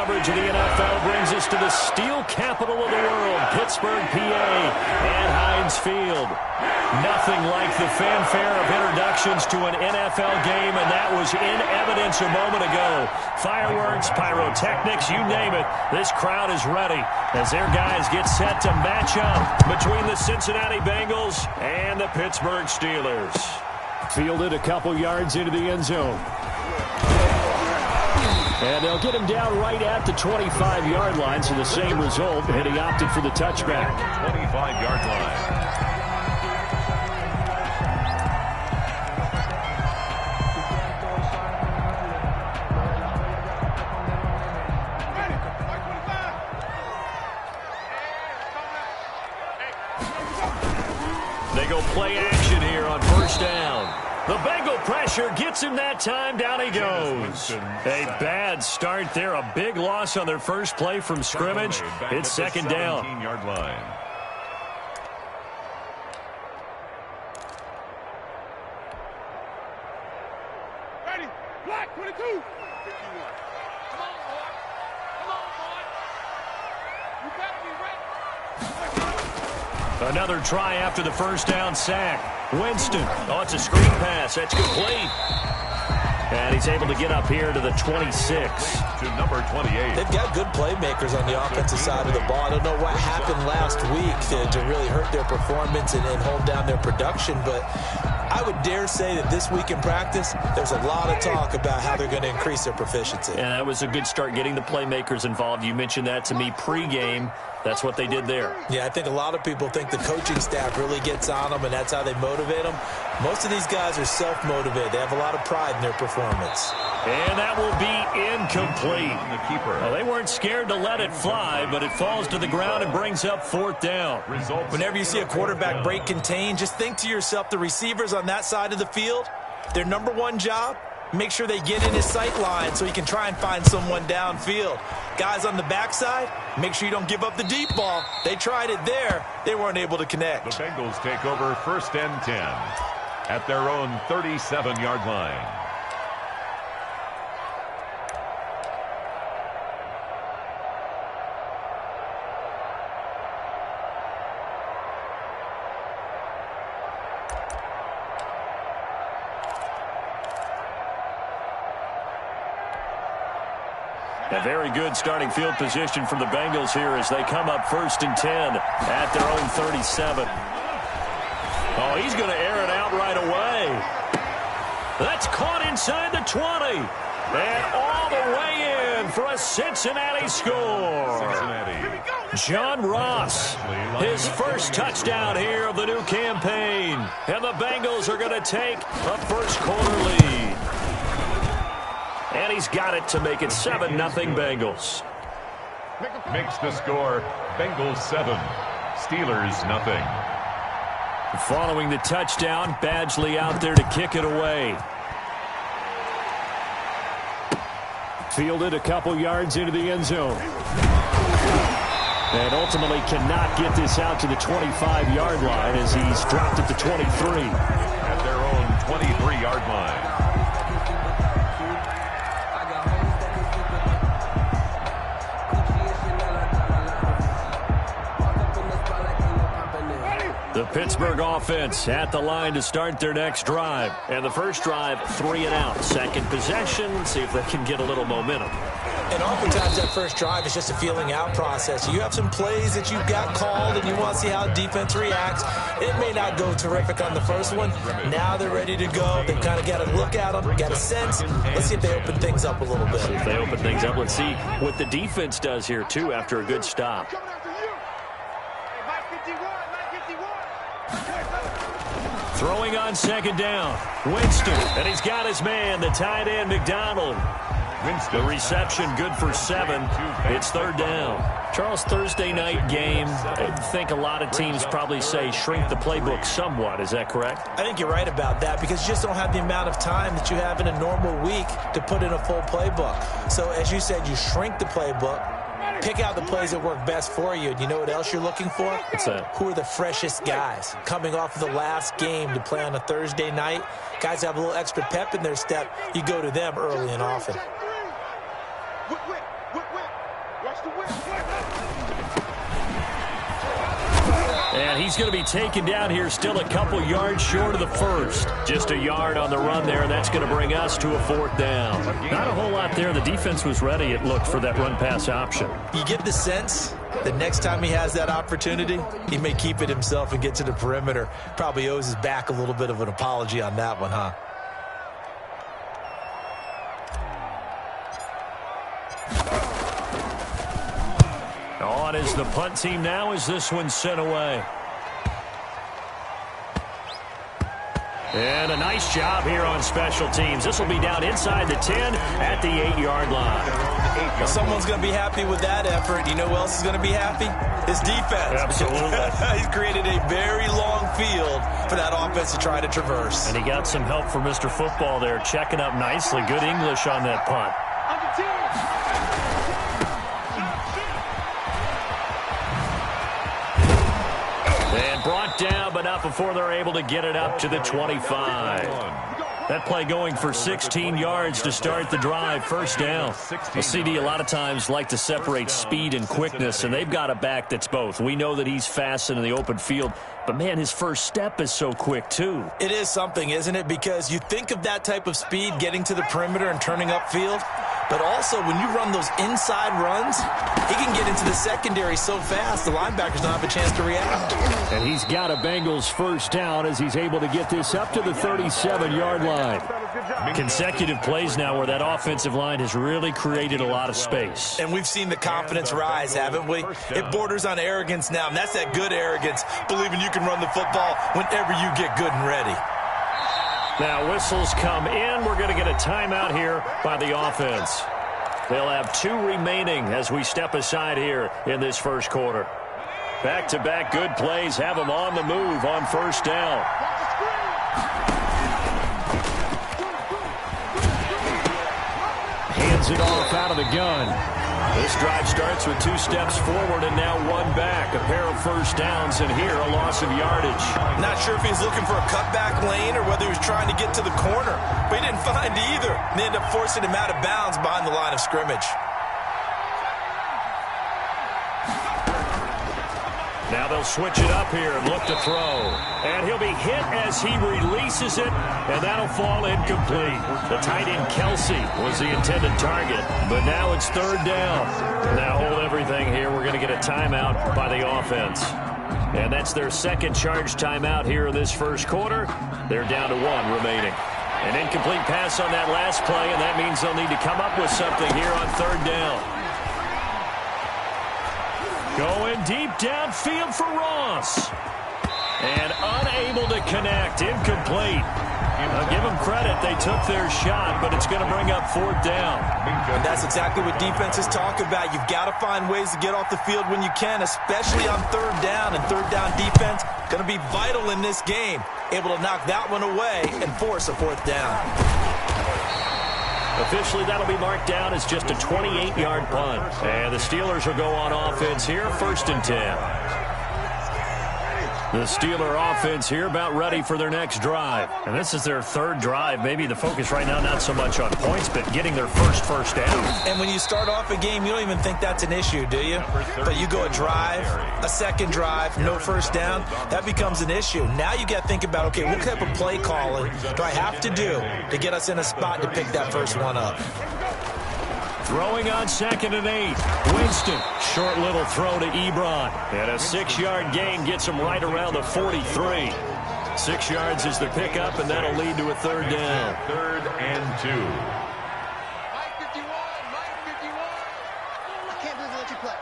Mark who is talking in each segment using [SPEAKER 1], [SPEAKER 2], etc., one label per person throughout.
[SPEAKER 1] coverage of the NFL brings us to the steel capital of the world, Pittsburgh, PA, and Heinz Field. Nothing like the fanfare of introductions to an NFL game, and that was in evidence a moment ago. Fireworks, pyrotechnics, you name it. This crowd is ready as their guys get set to match up between the Cincinnati Bengals and the Pittsburgh Steelers. Fielded a couple yards into the end zone. And they'll get him down right at the 25-yard line, so the same result, and he opted for the touchback.
[SPEAKER 2] 25-yard line.
[SPEAKER 1] They go play action here on first down. The Bengal pressure gets him that time. Down he goes. A bad start there. A big loss on their first play from scrimmage. It's second down.
[SPEAKER 2] 17-yard line.
[SPEAKER 3] Ready? Black 22. 51. Come on, boy. Come on, boy. You better be ready.
[SPEAKER 1] Another try after the first down sack. Winston. Oh, it's a screen pass. That's complete. And he's able to get up here to the 26.
[SPEAKER 2] To number 28.
[SPEAKER 4] They've got good playmakers on the offensive side of the ball. I don't know what happened last week to really hurt their performance and hold down their production, but I would dare say that this week in practice, there's a lot of talk about how they're going to increase their proficiency.
[SPEAKER 1] And that was a good start getting the playmakers involved. You mentioned that to me pregame. That's what they did there.
[SPEAKER 4] Yeah, I think a lot of people think the coaching staff really gets on them, and that's how they motivate them. Most of these guys are self-motivated. They have a lot of pride in their performance.
[SPEAKER 1] And that will be incomplete.
[SPEAKER 2] The keeper.
[SPEAKER 1] Well, they weren't scared to let it fly, but it falls to the ground and brings up fourth down.
[SPEAKER 2] Results.
[SPEAKER 4] Whenever you see a quarterback break contain, just think to yourself, the receivers on that side of the field, their number one job, make sure they get in his sight line so he can try and find someone downfield. Guys on the backside, make sure you don't give up the deep ball. They tried it there. They weren't able to connect.
[SPEAKER 2] The Bengals take over first and 10 at their own 37-yard line.
[SPEAKER 1] A very good starting field position from the Bengals here as they come up first and 10 at their own 37. Oh, he's going to air it out right away. That's caught inside the 20. And all the way in for a Cincinnati score.
[SPEAKER 2] Cincinnati.
[SPEAKER 1] John Ross, his first touchdown here of the new campaign. And the Bengals are going to take a first quarter lead. And he's got it to make it 7-0 Bengals.
[SPEAKER 2] Makes the score Bengals 7, Steelers nothing.
[SPEAKER 1] Following the touchdown, Badgley out there to kick it away. Fielded a couple yards into the end zone. And ultimately cannot get this out to the 25-yard line as he's dropped it to 23.
[SPEAKER 2] At their own 23-yard line.
[SPEAKER 1] The Pittsburgh offense at the line to start their next drive. And the first drive, 3 and out. Second possession, see if they can get a little momentum.
[SPEAKER 4] And oftentimes that first drive is just a feeling out process. You have some plays that you've got called and you want to see how defense reacts. It may not go terrific on the first one. Now they're ready to go. They've kind of got to look at them, got a sense. Let's see if they open things up a little bit.
[SPEAKER 1] See if they open things up. Let's see what the defense does here, too, after a good stop. Throwing on second down. Winston, and he's got his man, the tight end, McDonald. The reception good for 7. It's third down. Charles, Thursday night game, I think a lot of teams probably say shrink the playbook somewhat. Is that correct?
[SPEAKER 4] I think you're right about that because you just don't have the amount of time that you have in a normal week to put in a full playbook. So as you said, you shrink the playbook. Pick out the plays that work best for you. And you know what else you're looking for?
[SPEAKER 1] What's that?
[SPEAKER 4] Who are the freshest guys coming off of the last game to play on a Thursday night? Guys have a little extra pep in their step. You go to them early and often.
[SPEAKER 1] And he's going to be taken down here still a couple yards short of the first. Just a yard on the run there, and that's going to bring us to a 4th down. Not a whole lot there. The defense was ready, it looked, for that run-pass option.
[SPEAKER 4] You get the sense the next time he has that opportunity, he may keep it himself and get to the perimeter. Probably owes his back a little bit of an apology on that one, huh?
[SPEAKER 1] On is the punt team now as this one's sent away. And a nice job here on special teams. This will be down inside the 10 at the 8-yard line.
[SPEAKER 4] Well, someone's going to be happy with that effort. You know who else is going to be happy? His defense.
[SPEAKER 1] Absolutely.
[SPEAKER 4] He's created a very long field for that offense to try to traverse.
[SPEAKER 1] And he got some help from Mr. Football there, checking up nicely. Good English on that punt. And brought down, but not before they're able to get it up to the 25. That play going for 16 yards to start the drive. First down. The CD a lot of times like to separate speed and quickness, and they've got a back that's both. We know that he's fast in the open field, but, man, his first step is so quick, too.
[SPEAKER 4] It is something, isn't it? Because you think of that type of speed getting to the perimeter and turning upfield, but also when you run those inside runs, he can get into the secondary so fast the linebackers don't have a chance to react.
[SPEAKER 1] And he's got a Bengals first down as he's able to get this up to the 37-yard line. Consecutive plays now where that offensive line has really created a lot of space.
[SPEAKER 4] And we've seen the confidence rise, haven't we? It borders on arrogance now, and that's that good arrogance, believing you can run the football whenever you get good and ready.
[SPEAKER 1] Now whistles come in. We're going to get a timeout here by the offense. They'll have 2 remaining as we step aside here in this first quarter. Back-to-back good plays have them on the move on first down. Hands it off out of the gun. This drive starts with 2 steps forward and now 1 back. A pair of first downs, and here a loss of yardage.
[SPEAKER 4] Not sure if he's looking for a cutback lane or whether he was trying to get to the corner, but he didn't find either. And they ended up forcing him out of bounds behind the line of scrimmage.
[SPEAKER 1] Now they'll switch it up here and look to throw. And he'll be hit as he releases it, and that'll fall incomplete. The tight end Kelsey was the intended target, but now it's 3rd down. Now hold everything here. We're going to get a timeout by the offense. And that's their second charge timeout here in this first quarter. They're down to 1 remaining. An incomplete pass on that last play, and that means they'll need to come up with something here on 3rd down. Going deep downfield for Ross. And unable to connect. Incomplete. I'll give them credit. They took their shot, but it's going to bring up 4th down.
[SPEAKER 4] And that's exactly what defenses talk about. You've got to find ways to get off the field when you can, especially on 3rd down. And 3rd down defense going to be vital in this game. Able to knock that one away and force a 4th down.
[SPEAKER 1] Officially, that'll be marked down as just a 28-yard punt. And the Steelers will go on offense here, 1st and 10. The Steeler offense here about ready for their next drive. And this is their 3rd drive. Maybe the focus right now not so much on points, but getting their first down.
[SPEAKER 4] And when you start off a game, you don't even think that's an issue, do you? But you go a drive, a 2nd drive, no first down, that becomes an issue. Now you got to think about, okay, what type of play calling do I have to do to get us in a spot to pick that first one up?
[SPEAKER 1] Throwing on 2nd and 8. Winston, short little throw to Ebron. And a 6-yard gain gets him right around the 43. 6 yards is the pickup, and that'll lead to a 3rd down.
[SPEAKER 2] 3rd and 2.
[SPEAKER 3] Mike 51, Mike 51.
[SPEAKER 5] I can't believe they let you play.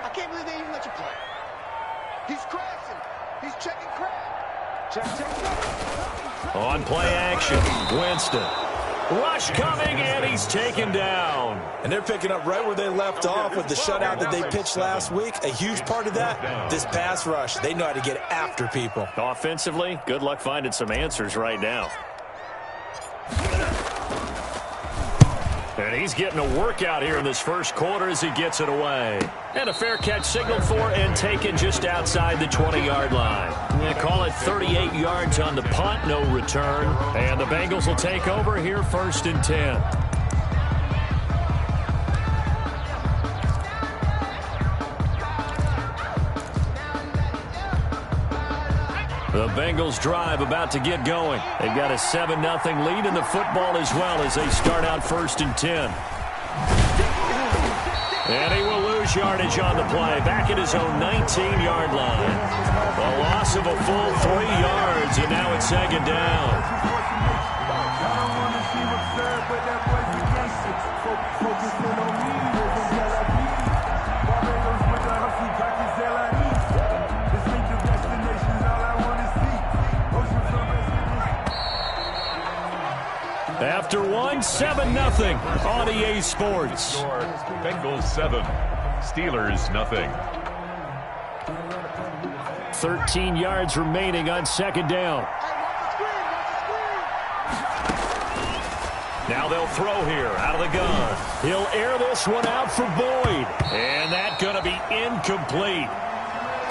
[SPEAKER 5] I can't believe they even let you play.
[SPEAKER 3] He's crashing. He's checking crash. Check.
[SPEAKER 1] On play action, Winston. Rush coming, and he's taken down.
[SPEAKER 4] And they're picking up right where they left off with the shutout that they pitched last week. A huge part of that, this pass rush. They know how to get after people.
[SPEAKER 1] Offensively, good luck finding some answers right now. And he's getting a workout here in this first quarter as he gets it away. And a fair catch signaled for and taken just outside the 20-yard line. They call it 38 yards on the punt, no return. And the Bengals will take over here 1st and 10. The Bengals drive about to get going. They've got a 7-0 lead in the football as well as they start out 1st and 10. And he will lose yardage on the play, back at his own 19-yard line. A loss of a full 3 yards, and now it's 2nd down. After 7-0 on EA Sports.
[SPEAKER 2] Bengals 7, Steelers nothing.
[SPEAKER 1] 13 yards remaining on 2nd down. Now they'll throw here out of the gun. He'll air this one out for Boyd. And that's going to be incomplete.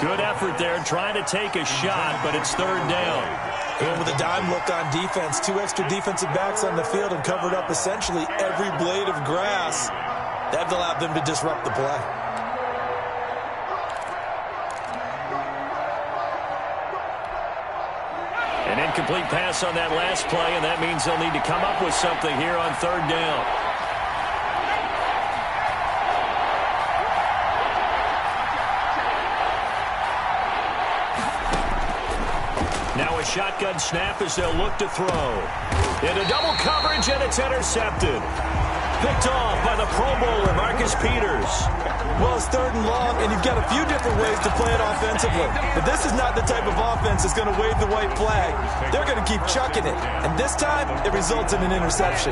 [SPEAKER 1] Good effort there trying to take a shot, but it's 3rd down.
[SPEAKER 4] Going with a dime look on defense. 2 extra defensive backs on the field and covered up essentially every blade of grass. That allowed them to disrupt the play.
[SPEAKER 1] An incomplete pass on that last play, and that means they'll need to come up with something here on 3rd down. Now a shotgun snap as they'll look to throw. Into double coverage, and it's intercepted. Picked off by the Pro Bowler, Marcus Peters.
[SPEAKER 4] Well, it's 3rd and long, and you've got a few different ways to play it offensively. But this is not the type of offense that's going to wave the white flag. They're going to keep chucking it. And this time, it results in an interception.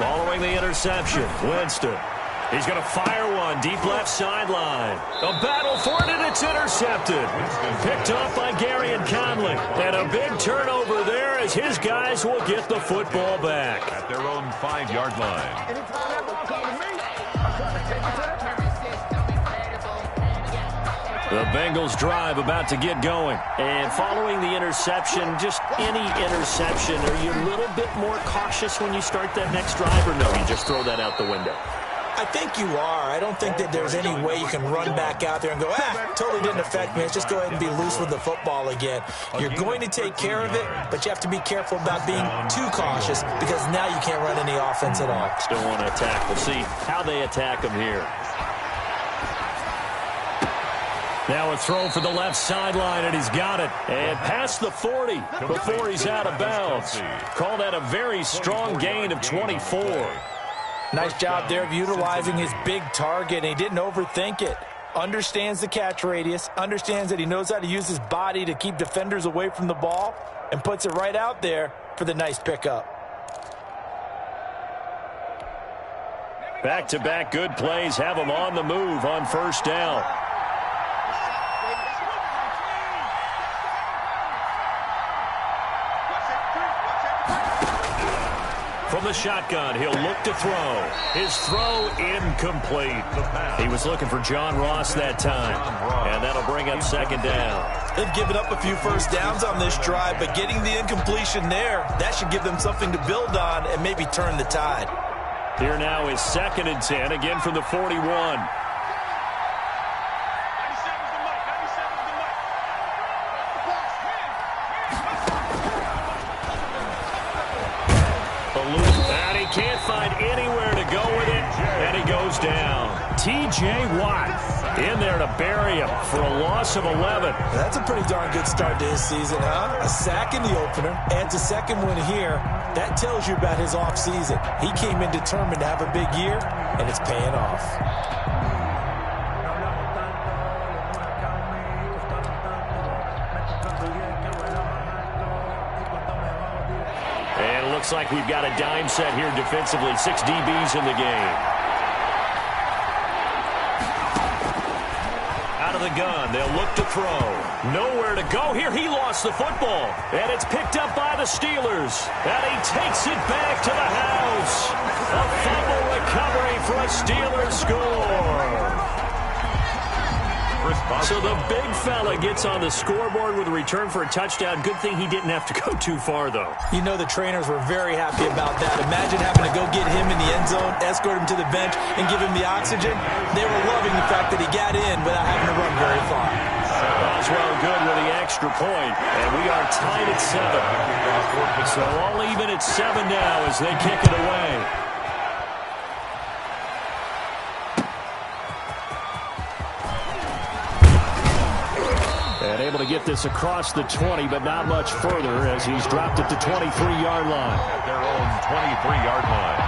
[SPEAKER 1] Following the interception, Winston. He's going to fire one deep left sideline. A battle for it, and it's intercepted. Picked off by Gary and Conley. And a big turnover there as his guys will get the football back.
[SPEAKER 2] At their own 5-yard line.
[SPEAKER 1] The Bengals drive about to get going. And following the interception, just any interception, are you a little bit more cautious when you start that next drive, or no, you just throw that out the window?
[SPEAKER 4] I think you are. I don't think that there's any way you can run back out there and go, totally didn't affect me. Let's just go ahead and be loose with the football again. You're going to take care of it, but you have to be careful about being too cautious because now you can't run any offense at all.
[SPEAKER 1] Still want to attack. We'll see how they attack them here. Now a throw for the left sideline, and he's got it. And past the 40 before he's out of bounds. Call that a very strong gain of 24.
[SPEAKER 4] Nice job there of utilizing his big target. He didn't overthink it. Understands the catch radius. Understands that he knows how to use his body to keep defenders away from the ball. And puts it right out there for the nice pickup.
[SPEAKER 1] Back-to-back good plays have him on the move on 1st down. From the shotgun, he'll look to throw. His throw incomplete. He was looking for John Ross that time. And that'll bring up 2nd down.
[SPEAKER 4] They've given up a few first downs on this drive, but getting the incompletion there, that should give them something to build on and maybe turn the tide.
[SPEAKER 1] Here now is 2nd and 10, again from the 41. And he can't find anywhere to go with it, and he goes down. T.J. Watt in there to bury him for a loss of 11.
[SPEAKER 4] That's a pretty darn good start to his season, huh? A sack in the opener, adds a 2nd one here. That tells you about his offseason. He came in determined to have a big year, and it's paying off.
[SPEAKER 1] And it looks like we've got a dime set here defensively. 6 DBs in the game. Out of the gun, they'll look to throw. Nowhere to go here. He lost the football. And it's picked up by the Steelers. And he takes it back to the house. A fumble recovery for a Steelers score. So the big fella gets on the scoreboard with a return for a touchdown. Good thing he didn't have to go too far, though.
[SPEAKER 4] You know the trainers were very happy about that. Imagine having to go get him in the end zone, escort him to the bench, and give him the oxygen. They were loving the fact that he got in without having to run very far.
[SPEAKER 1] Boswell good with the extra point, and we are tied at 7. So all even at 7 now as they kick it away. And able to get this across the 20, but not much further as he's dropped it to 23-yard line.
[SPEAKER 2] At their own 23-yard line.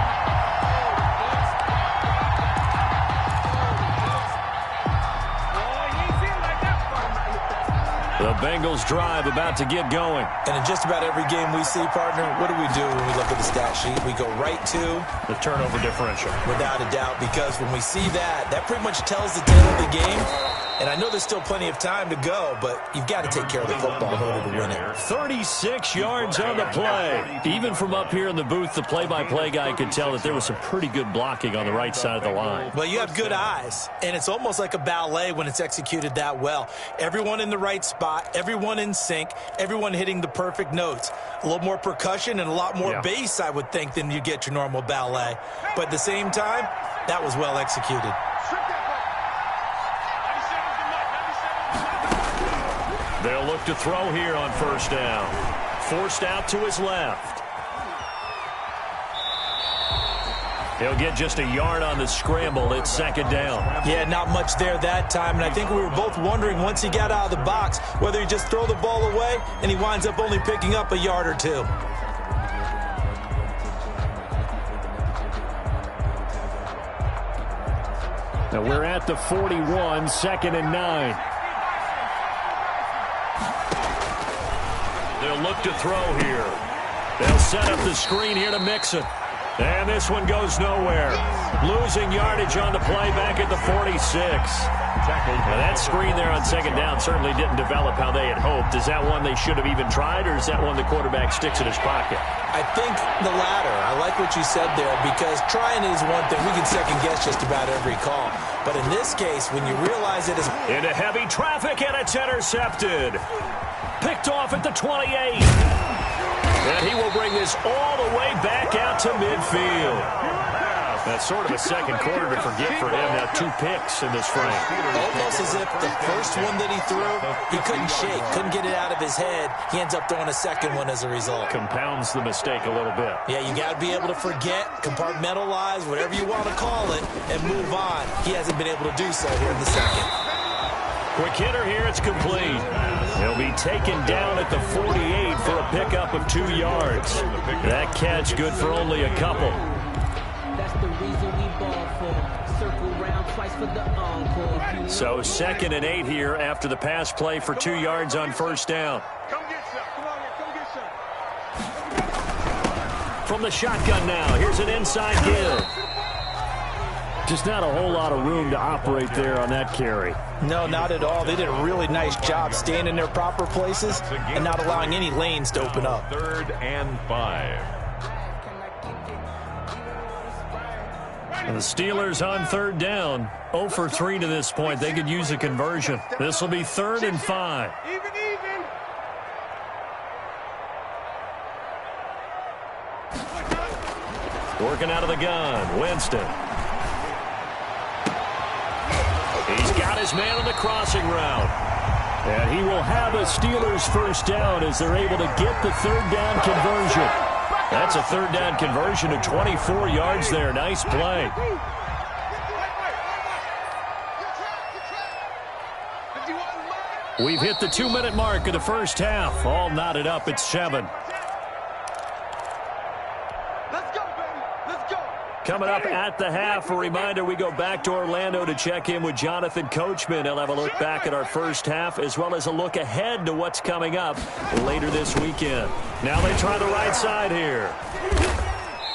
[SPEAKER 1] The Bengals drive about to get going.
[SPEAKER 4] And in just about every game we see, partner, what do we do when we look at the stat sheet? We go right to
[SPEAKER 1] the turnover differential.
[SPEAKER 4] Without a doubt, because when we see that, that pretty much tells the tale of the game. And I know there's still plenty of time to go, but you've got to take care of the football in order to win it.
[SPEAKER 1] 36 yards on the play. Even from up here in the booth, the play-by-play guy could tell that there was some pretty good blocking on the right side of the line.
[SPEAKER 4] Well, you have good eyes, and it's almost like a ballet when it's executed that well. Everyone in the right spot, everyone in sync, everyone hitting the perfect notes. A little more percussion and a lot more bass, I would think, than you get your normal ballet. But at the same time, that was well executed.
[SPEAKER 1] They'll look to throw here on first down. Forced out to his left. He'll get just a yard on the scramble. It's second down.
[SPEAKER 4] Yeah, not much there that time. And I think we were both wondering once he got out of the box whether he just throw the ball away and he winds up only picking up a yard or two.
[SPEAKER 1] Now we're at the 41, 2nd and 9. They'll look to throw here. They'll set up the screen here to Mixon. And this one goes nowhere. Losing yardage on the play back at the 46. Now that screen there on second down certainly didn't develop how they had hoped. Is that one they should have even tried, or is that one the quarterback sticks in his pocket?
[SPEAKER 4] I think the latter. I like what you said there, because trying is one thing. We can second-guess just about every call. But in this case, when you realize it is
[SPEAKER 1] into heavy traffic, and it's intercepted. Picked off at the 28. And he will bring this all the way back out to midfield. That's sort of a second quarter to forget for him. Now 2 picks in this frame.
[SPEAKER 4] Almost as if the first one that he threw, he couldn't shake, couldn't get it out of his head. He ends up throwing a second one as a result.
[SPEAKER 1] Compounds the mistake a little bit.
[SPEAKER 4] Yeah, you got to be able to forget, compartmentalize, whatever you want to call it, and move on. He hasn't been able to do so here in the second.
[SPEAKER 1] Quick hitter here, it's complete. He'll be taken down at the 48 for a pickup of 2 yards. That catch good for only a couple.
[SPEAKER 6] That's the reason we ball for. Circle round twice for the encore.
[SPEAKER 1] So 2nd and 8 here after the pass play for 2 yards on first down.
[SPEAKER 3] Come get some. Come on here. Come get some.
[SPEAKER 1] From the shotgun now, here's an inside give. Just not a whole lot of room to operate there on that carry.
[SPEAKER 4] No, not at all. They did a really nice job staying in their proper places and not allowing any lanes to open up.
[SPEAKER 2] 3rd and 5.
[SPEAKER 1] And the Steelers on 3rd down. 0 for 3 to this point. They could use a conversion. This will be 3rd and 5.
[SPEAKER 3] Even.
[SPEAKER 1] Working out of the gun, Winston. He's got his man on the crossing route. And he will have a Steelers first down as they're able to get the 3rd down conversion. That's a 3rd down conversion of 24 yards there. Nice play. We've hit the 2-minute mark of the first half. All knotted up at 7. Coming up at the half, a reminder, we go back to Orlando to check in with Jonathan Coachman. He'll have a look back at our first half as well as a look ahead to what's coming up later this weekend. Now they try the right side here.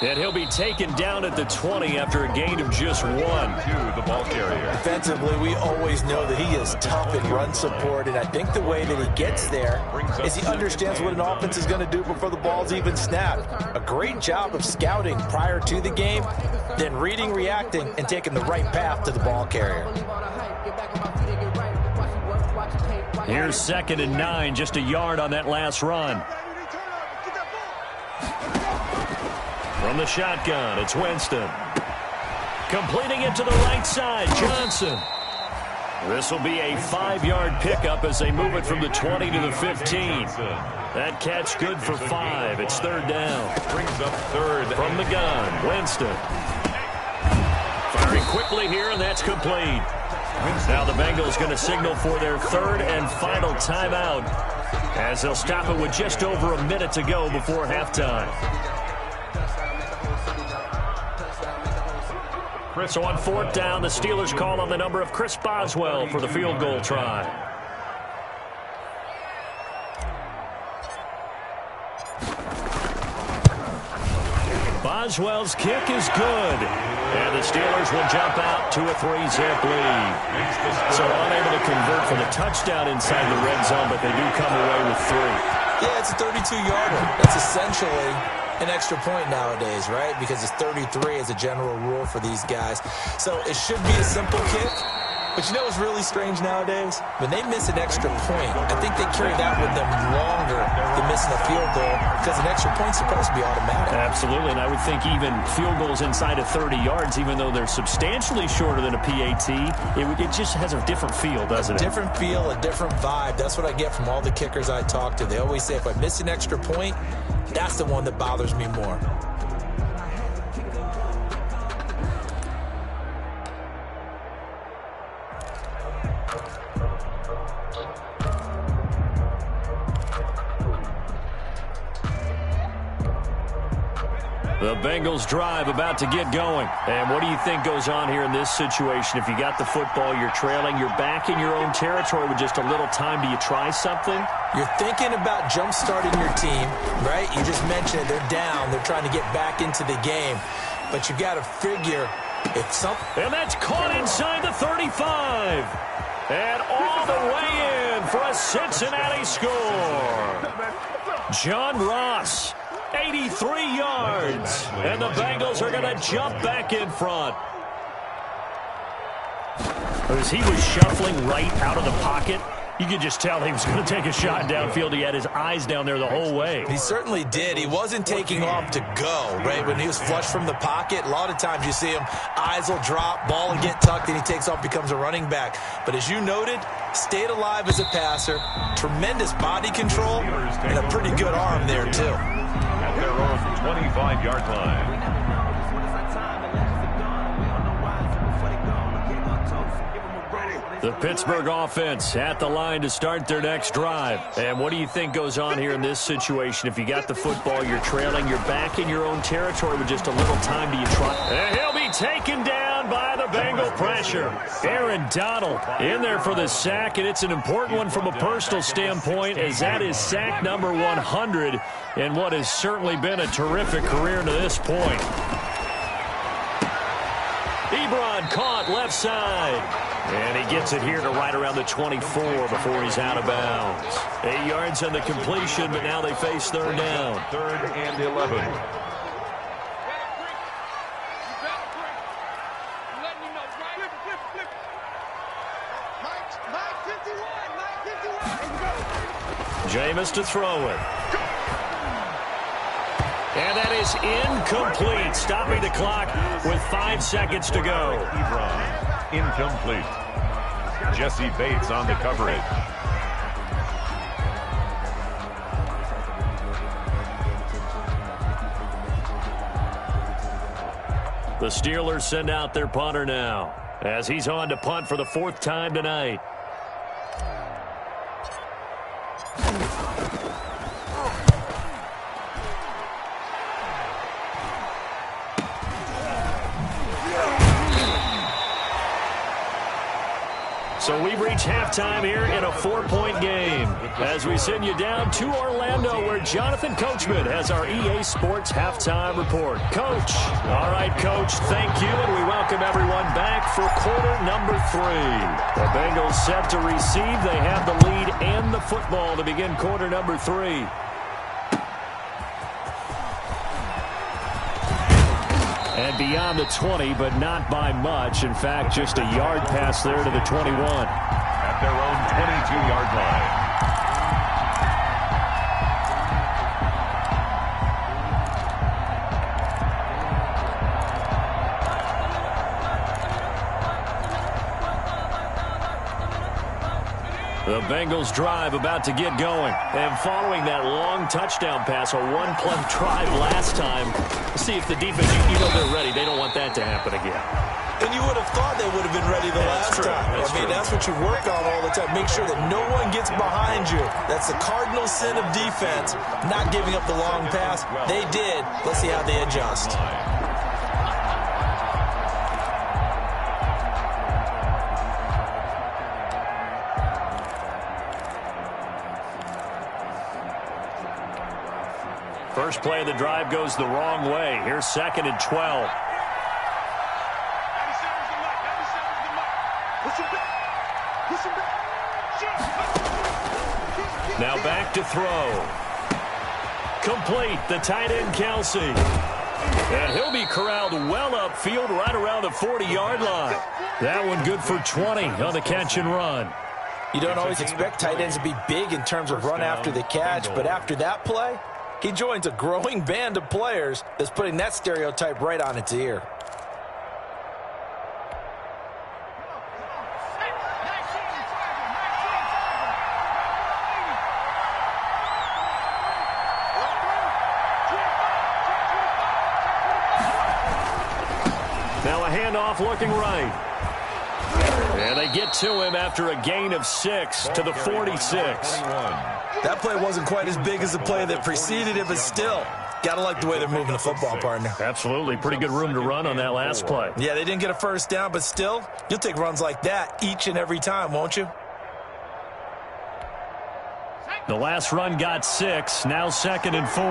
[SPEAKER 1] And he'll be taken down at the 20 after a gain of just 1.
[SPEAKER 2] To the ball carrier.
[SPEAKER 4] Defensively, we always know that he is tough in run support, and I think the way that he gets there is he understands what an offense is going to do before the ball's even snapped. A great job of scouting prior to the game, then reading, reacting, and taking the right path to the ball carrier.
[SPEAKER 1] Here's 2nd and 9, just a yard on that last run. From the shotgun, it's Winston. Completing it to the right side, Johnson. This will be a 5-yard pickup as they move it from the 20 to the 15. That catch good for 5. It's 3rd down.
[SPEAKER 2] Brings up 3rd.
[SPEAKER 1] From the gun, Winston. Firing quickly here, and that's complete. Now the Bengals going to signal for their 3rd and final timeout as they'll stop it with just over a minute to go before halftime. So on 4th down, the Steelers call on the number of Chris Boswell for the field goal try. Boswell's kick is good. And the Steelers will jump out to a 3-zip lead. So unable to convert for the touchdown inside the red zone, but they do come away with 3.
[SPEAKER 4] Yeah, it's a 32-yarder. That's essentially an extra point nowadays, right? Because it's 33 as a general rule for these guys. So it should be a simple kick. But you know what's really strange nowadays? When they miss an extra point, I think they carry that with them longer than missing a field goal because an extra point's supposed to be automatic.
[SPEAKER 1] Absolutely, and I would think even field goals inside of 30 yards, even though they're substantially shorter than a PAT, it just has a different feel, doesn't it?
[SPEAKER 4] A different feel, a different vibe. That's what I get from all the kickers I talk to. They always say if I miss an extra point, that's the one that bothers me more.
[SPEAKER 1] The Bengals drive about to get going. And what do you think goes on here in this situation? If you got the football, you're trailing, you're back in your own territory with just a little time. Do you try something?
[SPEAKER 4] You're thinking about jump-starting your team, right? You just mentioned it. They're down. They're trying to get back into the game. But you got to figure if something...
[SPEAKER 1] And that's caught inside the 35. And all the way in for a Cincinnati score. John Ross. 83 yards, and the Bengals are going to jump back in front. As he was shuffling right out of the pocket, you could just tell he was going to take a shot downfield. He had his eyes down there the whole way.
[SPEAKER 4] He certainly did. He wasn't taking off to go, right? When he was flushed from the pocket, a lot of times you see him, eyes will drop, ball will get tucked, and he takes off, becomes a running back. But as you noted, stayed alive as a passer, tremendous body control, and a pretty good arm there, too.
[SPEAKER 2] At their own 25-yard line.
[SPEAKER 1] The Pittsburgh offense at the line to start their next drive. And what do you think goes on here in this situation? If you got the football, you're trailing, you're back in your own territory with just a little time. Do you try? And he'll be taken down by the Bengal pressure. Aaron Donald in there for the sack, and it's an important one from a personal standpoint, as that is sack number 100 in what has certainly been a terrific career to this point. Ebron caught left side. And he gets it here to right around the 24 before he's out of bounds. 8 yards on the completion, but now they face 3rd down.
[SPEAKER 2] 3rd and 11.
[SPEAKER 1] Jameis to throw it. And that is incomplete, stopping the clock with 5 seconds to go.
[SPEAKER 2] Ebron, incomplete. Jesse Bates on the coverage.
[SPEAKER 1] The Steelers send out their punter now, as he's on to punt for the 4th time tonight. So we've reached halftime here in a 4-point game as we send you down to Orlando, where Jonathan Coachman has our EA Sports halftime report. Coach. All right, Coach, thank you, and we welcome everyone back for quarter number 3. The Bengals set to receive. They have the lead and the football to begin quarter number 3. And beyond the 20, but not by much. In fact, just a yard pass there to the 21.
[SPEAKER 2] At at their own 22-yard line.
[SPEAKER 1] The Bengals drive about to get going. And following that long touchdown pass, a one-play drive last time, see if the defense, you know they're ready. They don't want that to happen again.
[SPEAKER 4] And you would have thought they would have been ready the last time. That's what you work on all the time. Make sure that no one gets behind you. That's the cardinal sin of defense, not giving up the long pass. They did. Let's see how they adjust.
[SPEAKER 1] First play of the drive goes the wrong way. Here's 2nd and 12. Now back to throw. Complete, the tight end Kelsey. And he'll be corralled well upfield right around the 40-yard line. That one good for 20 on the catch and run.
[SPEAKER 4] You don't always expect tight ends to be big in terms of run after the catch, but after that play, he joins a growing band of players that's putting that stereotype right on its ear.
[SPEAKER 1] Now a handoff looking right. And they get to him after a gain of 6 to the 46.
[SPEAKER 4] That play wasn't quite as big as the play that preceded it, but still, got to like the way they're moving the football, partner.
[SPEAKER 1] Absolutely. Pretty good room to run on that last play.
[SPEAKER 4] Yeah, they didn't get a first down, but still, you'll take runs like that each and every time, won't you?
[SPEAKER 1] The last run got 6, now 2nd and 4.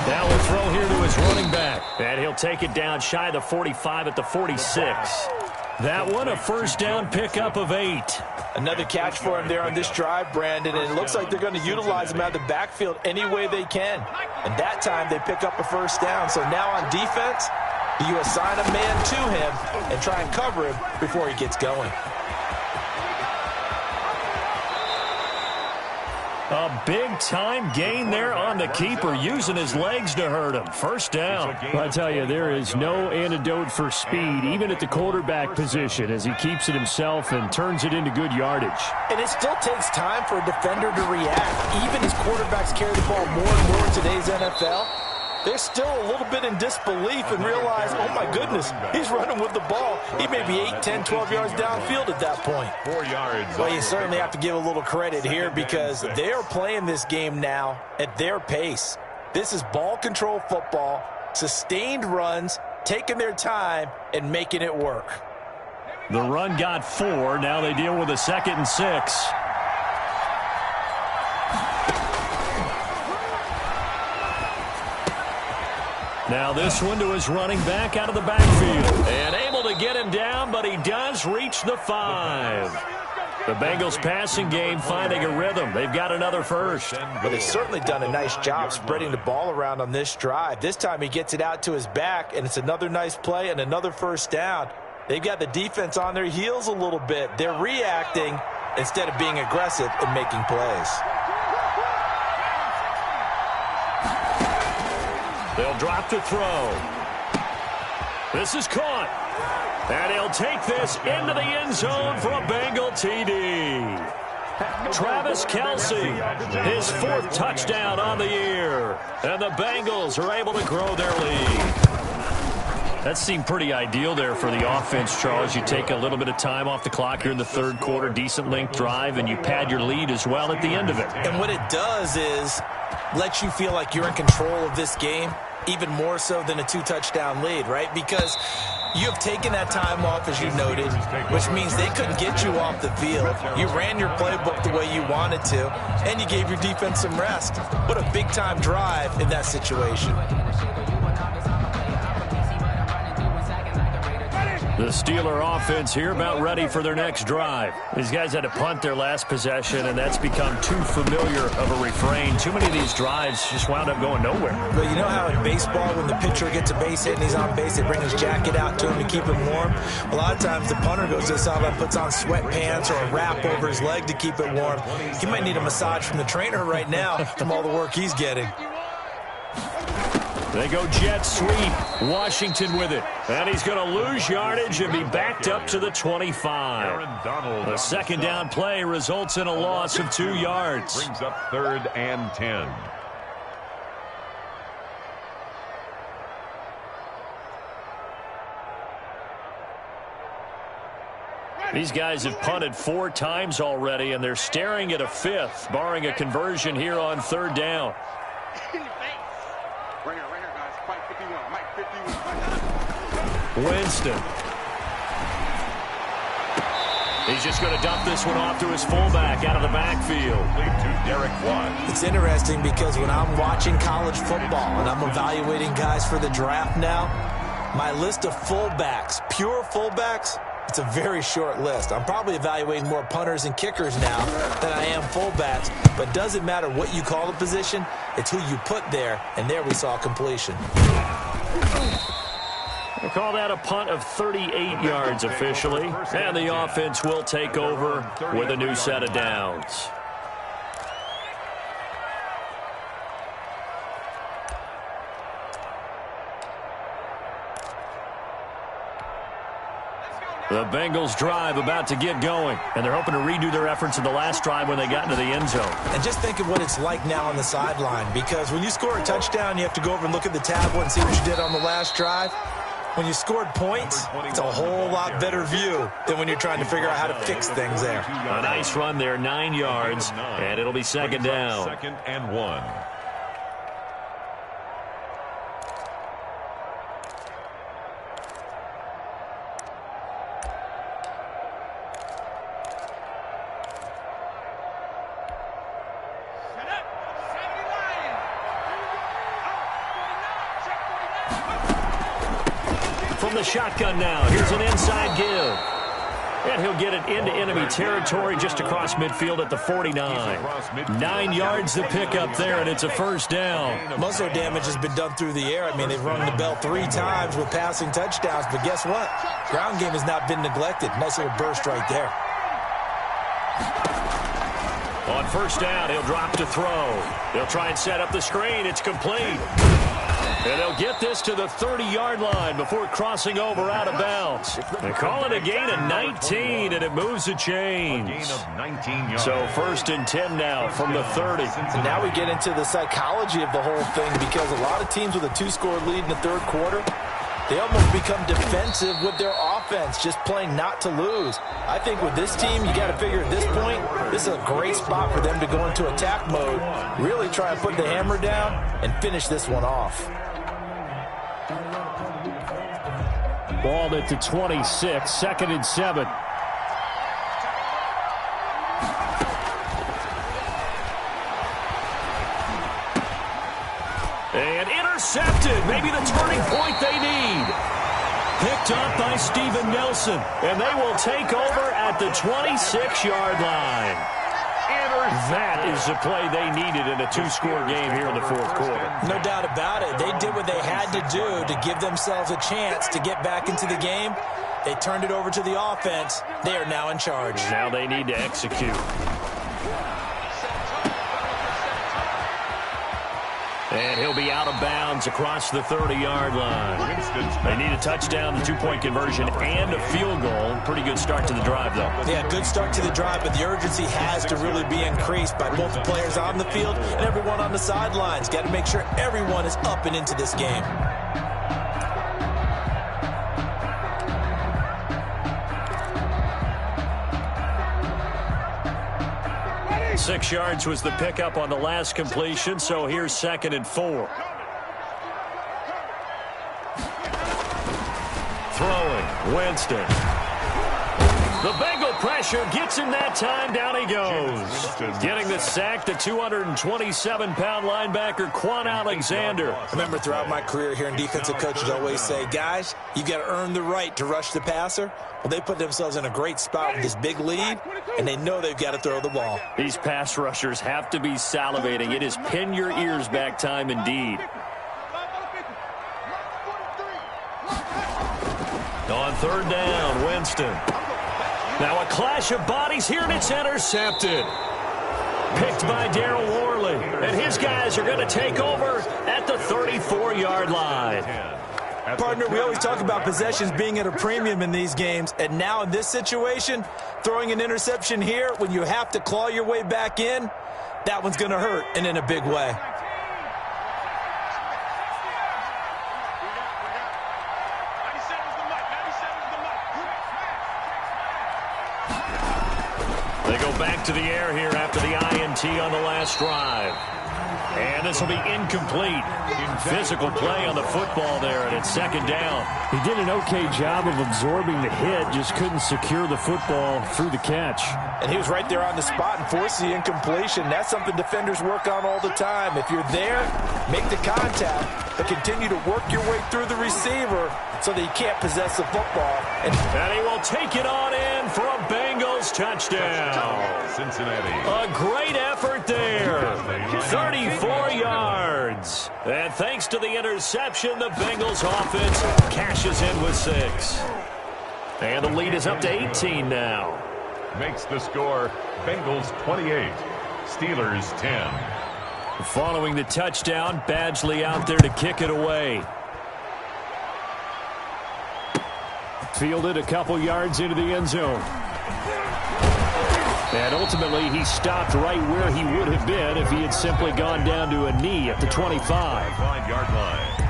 [SPEAKER 1] Now a throw here to his running back. And he'll take it down shy of the 45 at the 46. That one a first down pickup of 8.
[SPEAKER 4] Another catch for him there on this drive, Brandon, and it looks like they're going to utilize him out of the backfield any way they can. And that time they pick up a first down. So now on defense, you assign a man to him and try and cover him before he gets going.
[SPEAKER 1] A big-time gain there on the keeper, using his legs to hurt him. First down.
[SPEAKER 7] I tell you, there is no antidote for speed, even at the quarterback position, as he keeps it himself and turns it into good yardage.
[SPEAKER 4] And it still takes time for a defender to react. Even as quarterbacks carry the ball more and more in today's NFL, they're still a little bit in disbelief and realize, oh my goodness, he's running with the ball. He may be 8, 10, 12 yards downfield at that point.
[SPEAKER 2] 4 yards.
[SPEAKER 4] Well, you certainly have to give a little credit here because they are playing this game now at their pace. This is ball control football, sustained runs, taking their time and making it work.
[SPEAKER 1] The run got 4. Now they deal with a 2nd and 6. Now this one to his running back out of the backfield. And able to get him down, but he does reach the 5. The Bengals passing game finding a rhythm. They've got another first.
[SPEAKER 4] But they've certainly done a nice job spreading the ball around on this drive. This time he gets it out to his back, and it's another nice play and another first down. They've got the defense on their heels a little bit. They're reacting instead of being aggressive and making plays.
[SPEAKER 1] They'll drop to throw. This is caught. And he'll take this into the end zone for a Bengal TD. Travis Kelce, his 4th touchdown on the year. And the Bengals are able to grow their lead. That seemed pretty ideal there for the offense, Charles. You take a little bit of time off the clock here in the 3rd quarter, decent length drive, and you pad your lead as well at the end of it.
[SPEAKER 4] And what it does is let you feel like you're in control of this game, even more so than a 2-touchdown lead, right? Because you have taken that time off, as you noted, which means they couldn't get you off the field. You ran your playbook the way you wanted to, and you gave your defense some rest. What a big-time drive in that situation.
[SPEAKER 1] The Steeler offense here about ready for their next drive. These guys had to punt their last possession, and that's become too familiar of a refrain. Too many of these drives just wound up going nowhere.
[SPEAKER 4] But you know how in baseball, when the pitcher gets a base hit and he's on base, they bring his jacket out to him to keep him warm? A lot of times the punter goes to the sideline, puts on sweatpants or a wrap over his leg to keep it warm. He might need a massage from the trainer right now from all the work he's getting.
[SPEAKER 1] They go jet sweep. Washington with it. And he's going to lose yardage and be backed up to the 25. The second down play results in a loss of 2 yards.
[SPEAKER 2] Brings up 3rd and 10.
[SPEAKER 1] These guys have punted 4 times already, and they're staring at a 5th, barring a conversion here on 3rd down. Winston. He's just going to dump this one off to his fullback out of the backfield.
[SPEAKER 2] To Derek Watt.
[SPEAKER 4] It's interesting because when I'm watching college football and I'm evaluating guys for the draft now, my list of fullbacks, pure fullbacks, it's a very short list. I'm probably evaluating more punters and kickers now than I am fullbacks, but it doesn't matter what you call the position, it's who you put there, and there we saw completion.
[SPEAKER 1] We'll call that a punt of 38 yards officially, and the offense will take over with a new set of downs. The Bengals drive about to get going, and they're hoping to redo their efforts in the last drive when they got into the end zone.
[SPEAKER 4] And just think of what it's like now on the sideline, because when you score a touchdown, you have to go over and look at the tablet and see what you did on the last drive. When you scored points, it's a whole lot better view than when you're trying to figure out how to fix things there.
[SPEAKER 1] A nice run there, 9 yards, and it'll be second down.
[SPEAKER 2] 2nd and 1.
[SPEAKER 1] From the shotgun now, here's an inside give. And he'll get it into enemy territory just across midfield at the 49. 9 yards to pick up there, and it's a first down.
[SPEAKER 4] Most of the damage has been done through the air. I mean, they've rung the bell 3 times with passing touchdowns, but guess what? Ground game has not been neglected. Nice little burst right there.
[SPEAKER 1] On first down, he'll drop to throw. They'll try and set up the screen. It's complete. And they'll get this to the 30-yard line before crossing over out of bounds. They call it a gain of 19, and it moves the chains.
[SPEAKER 2] Gain of 19 yards.
[SPEAKER 1] So 1st and 10 now from the 30.
[SPEAKER 4] And now we get into the psychology of the whole thing, because a lot of teams with a 2-score lead in the 3rd quarter, they almost become defensive with their offense, just playing not to lose. I think with this team, you got to figure at this point, this is a great spot for them to go into attack mode, really try and put the hammer down and finish this one off.
[SPEAKER 7] Ball at the 26, 2nd and 7.
[SPEAKER 1] And intercepted. Maybe the turning point they need. Picked up by Steven Nelson. And they will take over at the 26-yard line. That is the play they needed in a 2-score game here in the 4th quarter.
[SPEAKER 4] No doubt about it. They did what they had to do to give themselves a chance to get back into the game. They turned it over to the offense. They are now in charge.
[SPEAKER 1] Now they need to execute. And he'll be out of bounds across the 30-yard line. They need a touchdown, the 2-point conversion, and a field goal. Pretty good start to the drive, though.
[SPEAKER 4] Yeah, good start to the drive, but the urgency has to really be increased by both the players on the field and everyone on the sidelines. Got to make sure everyone is up and into this game.
[SPEAKER 1] 6 yards was the pickup on the last completion, so here's 2nd and 4. Throwing, Winston. The Bengal pressure gets him that time. Down he goes. Getting the sack, the 227-pound linebacker, Quan Alexander.
[SPEAKER 4] I remember throughout my career hearing defensive coaches always say, guys, you got to earn the right to rush the passer. Well, they put themselves in a great spot with this big lead, and they know they've got to throw the ball.
[SPEAKER 1] These pass rushers have to be salivating. It is pin your ears back time indeed. On third down, Winston. Now a clash of bodies here, and it's intercepted. Picked by Darryl Worley. And his guys are going to take over at the 34-yard line.
[SPEAKER 4] Partner, we always talk about possessions being at a premium in these games, and now in this situation, throwing an interception here when you have to claw your way back in, that one's going to hurt, and in a big way.
[SPEAKER 1] They go back to the air here after the INT on the last drive. And this will be incomplete. Physical play on the football there, and it's second down.
[SPEAKER 7] He did an okay job of absorbing the hit, just couldn't secure the football through the catch.
[SPEAKER 4] And he was right there on the spot and forced the incompletion. That's something defenders work on all the time. If you're there, make the contact, but continue to work your way through the receiver so that he can't possess the football.
[SPEAKER 1] And he will take it on in for a Bengals touchdown.
[SPEAKER 2] Cincinnati.
[SPEAKER 1] A great effort there. 34 yards. And thanks to the interception, the Bengals offense cashes in with 6. And the lead is up to 18 now.
[SPEAKER 2] Makes the score Bengals 28, Steelers 10.
[SPEAKER 1] Following the touchdown, Badgley out there to kick it away.
[SPEAKER 7] Fielded a couple yards into the end zone. And ultimately, he stopped right where he would have been if he had simply gone down to a knee at the 25.
[SPEAKER 2] 5-yard line.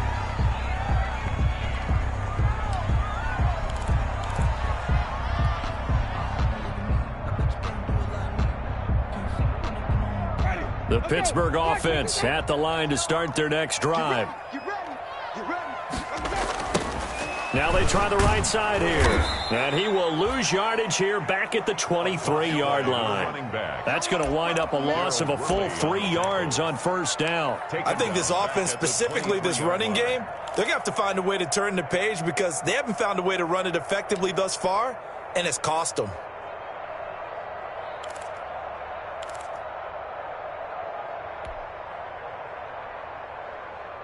[SPEAKER 1] The Pittsburgh offense at the line to start their next drive. Now they try the right side here. And he will lose yardage here back at the 23-yard line. That's going to wind up a loss of a full 3 yards on first down.
[SPEAKER 4] I think this offense, specifically this running game, they're going to have to find a way to turn the page because they haven't found a way to run it effectively thus far, and it's cost them.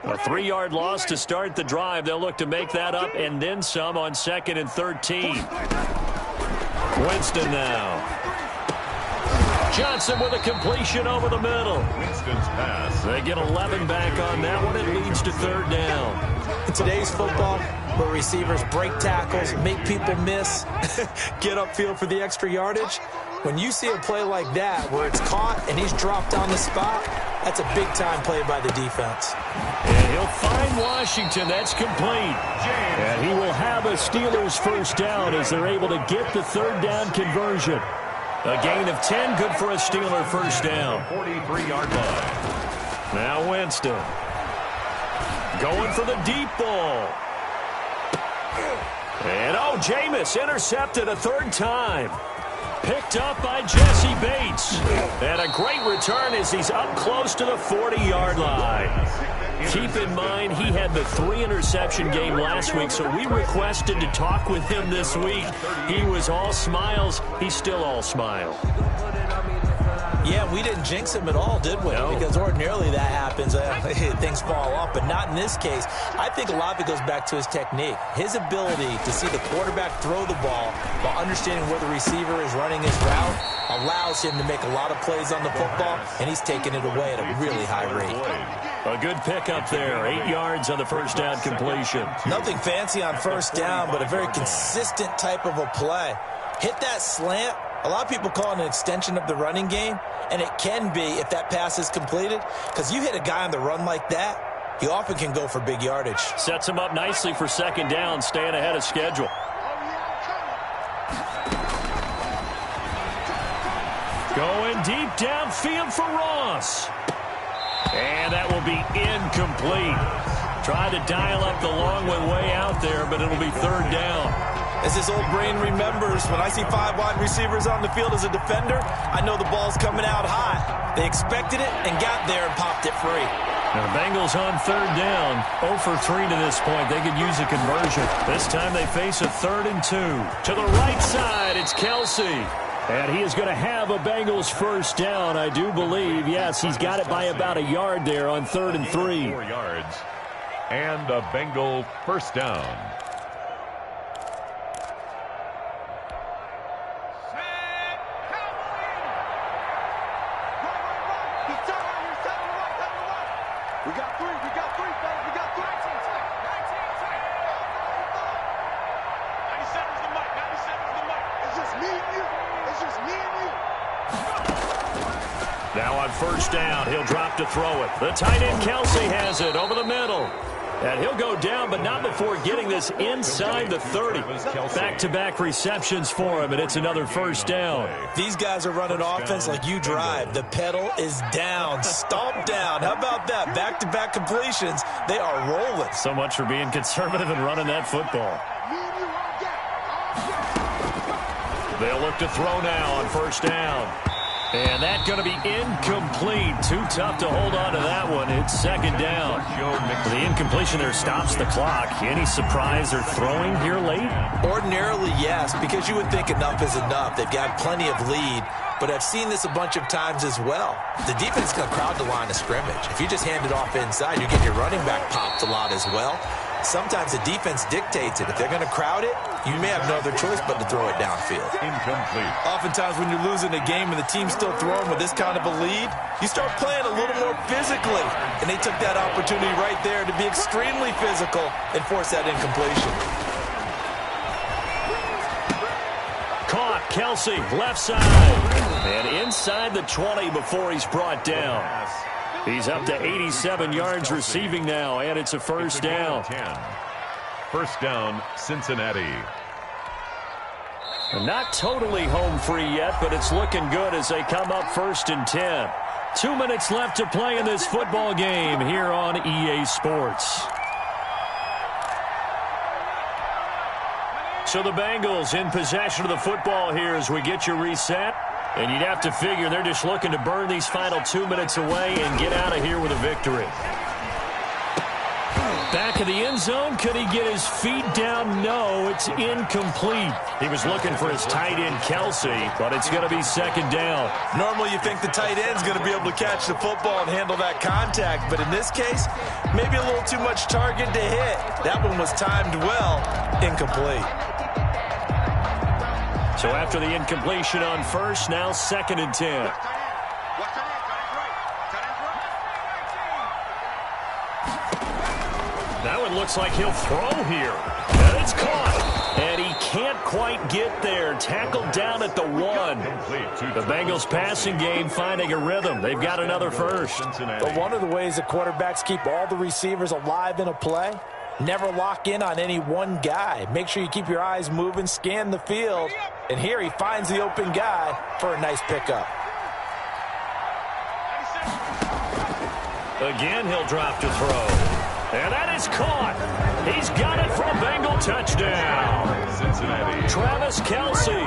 [SPEAKER 1] A 3-yard loss to start the drive. They'll look to make that up and then some on 2nd and 13. Winston now. Johnson with a completion over the middle.
[SPEAKER 2] Winston's pass.
[SPEAKER 1] They get 11 back on that one. It leads to third down.
[SPEAKER 4] In today's football, where receivers break tackles, make people miss, get upfield for the extra yardage, when you see a play like that where it's caught and he's dropped on the spot, that's a big-time play by the defense.
[SPEAKER 1] And he'll find Washington. That's complete. And he will have a Steelers first down as they're able to get the third down conversion. A gain of 10, good for a Steeler first down.
[SPEAKER 2] 43-yard line.
[SPEAKER 1] Now Winston. Going for the deep ball. And Jameis intercepted a third time. Picked up by Jesse Bates. And a great return as he's up close to the 40-yard line. Keep in mind, he had the 3-interception game last week, so we requested to talk with him this week. He was all smiles. He's still all smile.
[SPEAKER 4] Yeah, we didn't jinx him at all, did we?
[SPEAKER 1] No.
[SPEAKER 4] Because ordinarily that happens. Things fall off, but not in this case. I think a lot of it goes back to his technique. His ability to see the quarterback throw the ball while understanding where the receiver is running his route allows him to make a lot of plays on the football, and he's taking it away at a really high rate.
[SPEAKER 1] A good pickup there. 8 yards on the first down completion.
[SPEAKER 4] Nothing fancy on first down, but a very consistent type of a play. Hit that slant. A lot of people call it an extension of the running game, and it can be if that pass is completed, because you hit a guy on the run like that, he often can go for big yardage.
[SPEAKER 1] Sets him up nicely for second down, staying ahead of schedule. Going deep downfield for Ross. And that will be incomplete. Tried to dial up the long one way out there, but it'll be third down.
[SPEAKER 4] As this old brain remembers, when I see 5 wide receivers on the field as a defender, I know the ball's coming out high. They expected it and got there and popped it free.
[SPEAKER 1] Now the Bengals on third down, 0 for 3 to this point. They could use a conversion. This time they face a 3rd and 2. To the right side, it's Kelsey. And he is going to have a Bengals first down, I do believe. Yes, he's got it by about a yard there on 3rd and 3.
[SPEAKER 2] 4 yards. And a Bengal first down.
[SPEAKER 3] We got three, fellas. We got 19 tight. 97's the mic. 97's the mic. It's just me and you. It's just me and you.
[SPEAKER 1] Now on first down, he'll drop to throw it. The tight end Kelsey has it over the middle. And he'll go down, but not before getting this inside the 30. Back-to-back receptions for him, and it's another first down.
[SPEAKER 4] These guys are running offense like you drive. The pedal is down, stomp down. How about that? Back-to-back completions. They are rolling.
[SPEAKER 1] So much for being conservative and running that football. They'll look to throw now on first down. And that's going to be incomplete. Too tough to hold on to that one. It's second down. The incompletion there stops the clock. Any surprise they're throwing here late?
[SPEAKER 4] Ordinarily, yes, because you would think enough is enough. They've got plenty of lead, but I've seen this a bunch of times as well. The defense is going to crowd the line of scrimmage. If you just hand it off inside, you get your running back popped a lot as well. Sometimes the defense dictates it. If they're going to crowd it, you may have no other choice but to throw it downfield.
[SPEAKER 2] Incomplete.
[SPEAKER 4] Oftentimes when you're losing a game and the team's still throwing with this kind of a lead, you start playing a little more physically. And they took that opportunity right there to be extremely physical and force that incompletion.
[SPEAKER 1] Caught, Kelsey, left side. And inside the 20 before he's brought down. He's up to 87 yards receiving now, and it's a first down.
[SPEAKER 2] 10. First down, Cincinnati.
[SPEAKER 1] Not totally home free yet, but it's looking good as they come up 1st and 10. 2 minutes left to play in this football game here on EA Sports. So the Bengals in possession of the football here as we get you reset. And you'd have to figure they're just looking to burn these final 2 minutes away and get out of here with a victory. Back of the end zone. Could he get his feet down? No, it's incomplete. He was looking for his tight end, Kelsey, but it's going to be second down.
[SPEAKER 4] Normally you think the tight end's going to be able to catch the football and handle that contact, but in this case, maybe a little too much target to hit. That one was timed well. Incomplete.
[SPEAKER 1] So after the incompletion on first, now 2nd and 10. That one looks like he'll throw here. And it's caught. And he can't quite get there. Tackled down at the 1. The Bengals passing game finding a rhythm. They've got another first.
[SPEAKER 4] But one of the ways the quarterbacks keep all the receivers alive in a play, never lock in on any one guy. Make sure you keep your eyes moving, scan the field. And here he finds the open guy for a nice pickup.
[SPEAKER 1] Again, he'll drop to throw. And that is caught. He's got it for a Bengal touchdown.
[SPEAKER 2] Cincinnati.
[SPEAKER 1] Travis Kelsey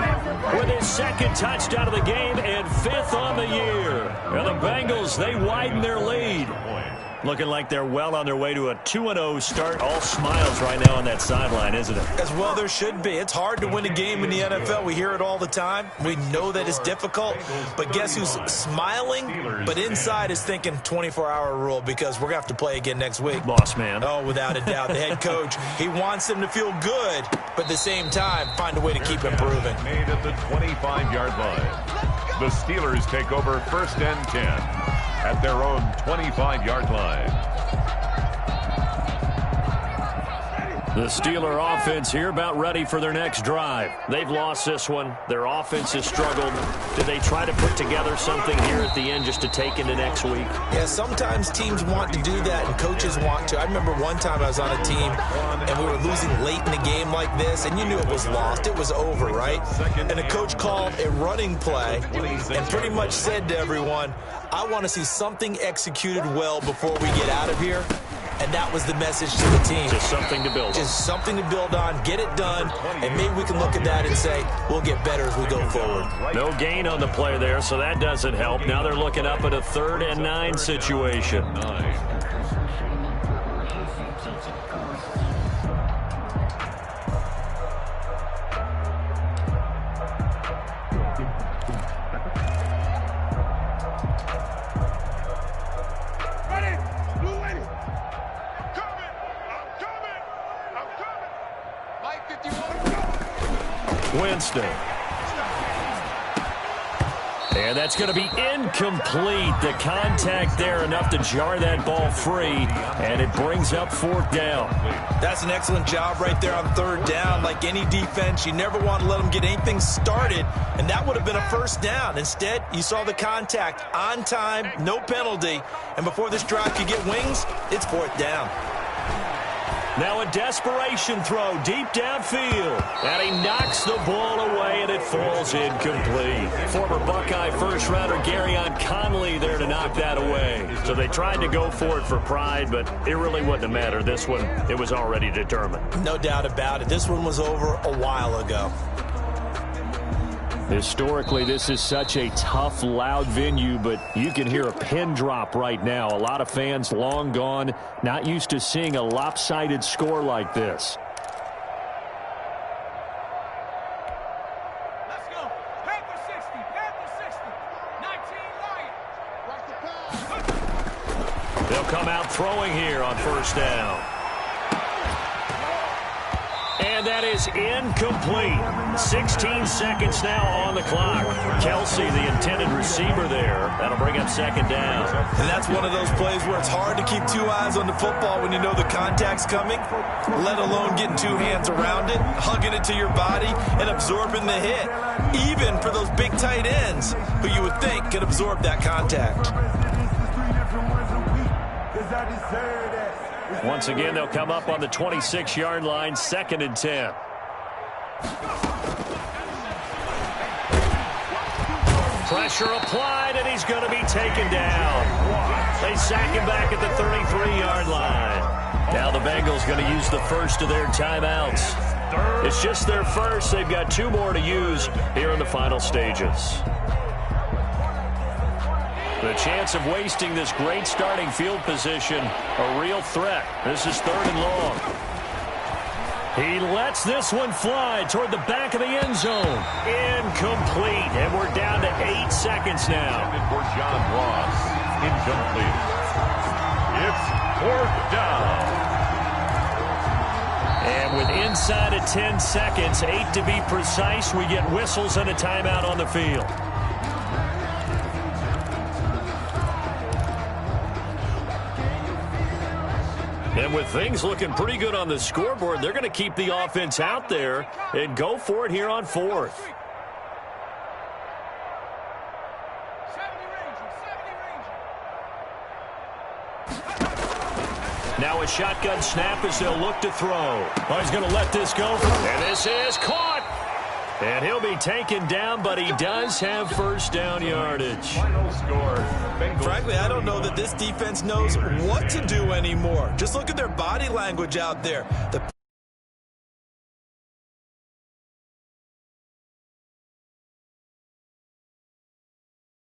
[SPEAKER 1] with his 2nd touchdown of the game and 5th on the year. And the Bengals, they widen their lead. Looking like they're well on their way to a 2-0 start. All smiles right now on that sideline, isn't it?
[SPEAKER 4] As well there should be. It's hard to win a game in the NFL. We hear it all the time. We know that it's difficult. But guess who's smiling? But inside is thinking 24-hour rule because we're going to have to play again next week.
[SPEAKER 1] Boss man.
[SPEAKER 4] Oh, without a doubt. The head coach, he wants them to feel good, but at the same time, find a way to keep improving.
[SPEAKER 2] Made at the 25-yard line. The Steelers take over 1st and 10 at their own 25-yard line.
[SPEAKER 1] The Steeler offense here about ready for their next drive. They've lost this one. Their offense has struggled. Do they try to put together something here at the end just to take into next week?
[SPEAKER 4] Yeah, sometimes teams want to do that and coaches want to. I remember one time I was on a team and we were losing late in the game like this and you knew it was lost. It was over, right? And the coach called a running play and pretty much said to everyone, I want to see something executed well before we get out of here. and that was the message to the team.
[SPEAKER 1] Just something to build on.
[SPEAKER 4] Just something to build on, get it done, and maybe we can look at that and say, we'll get better as we go forward.
[SPEAKER 1] No gain on the play there, so that doesn't help. Now they're looking up at a 3rd and 9 situation. Winston. And that's going to be incomplete. The contact there enough to jar that ball free, and it brings up 4th down.
[SPEAKER 4] That's an excellent job right there on 3rd down. Like any defense, you never want to let them get anything started, and that would have been a 1st down. Instead, you saw the contact on time, no penalty, and before this drive could get wings, it's 4th down.
[SPEAKER 1] Now a desperation throw deep downfield. And he knocks the ball away, and it falls incomplete. Former Buckeye first-rounder Garyon Conley there to knock that away. So they tried to go for it for pride, but it really wouldn't have mattered. This one, it was already determined.
[SPEAKER 4] No doubt about it. This one was over a while ago.
[SPEAKER 7] Historically, this is such a tough, loud venue, but you can hear a pin drop right now. A lot of fans long gone, not used to seeing a lopsided score like this.
[SPEAKER 3] Let's go. Panther 60. Panther 60. 19 Lion.
[SPEAKER 1] They'll come out throwing here on 1st down. And that is incomplete. 16 seconds now on the clock. Kelsey, the intended receiver there. That'll bring up 2nd down.
[SPEAKER 4] And that's one of those plays where it's hard to keep 2 eyes on the football when you know the contact's coming, let alone getting 2 hands around it, hugging it to your body, and absorbing the hit. Even for those big tight ends who you would think could absorb that contact.
[SPEAKER 1] Once again, they'll come up on the 26-yard line, 2nd and 10. Pressure applied, and he's going to be taken down. They sack him back at the 33-yard line. Now the Bengals going to use the first of their timeouts. It's just their first. They've got 2 more to use here in the final stages. The chance of wasting this great starting field position, a real threat. This is 3rd and long. He lets this one fly toward the back of the end zone. Incomplete, and we're down to 8 seconds now.
[SPEAKER 2] For John Ross, incomplete. It's 4th down.
[SPEAKER 1] And with inside of 10 seconds, 8 to be precise, we get whistles and a timeout on the field. And with things looking pretty good on the scoreboard, they're going to keep the offense out there and go for it here on 4th. Now a shotgun snap as they'll look to throw. Oh, he's going to let this go. And this is caught. And he'll be taken down, but he does have 1st down yardage.
[SPEAKER 2] Final score.
[SPEAKER 4] Frankly, I don't know that this defense knows what to do anymore. Just look at their body language out there. The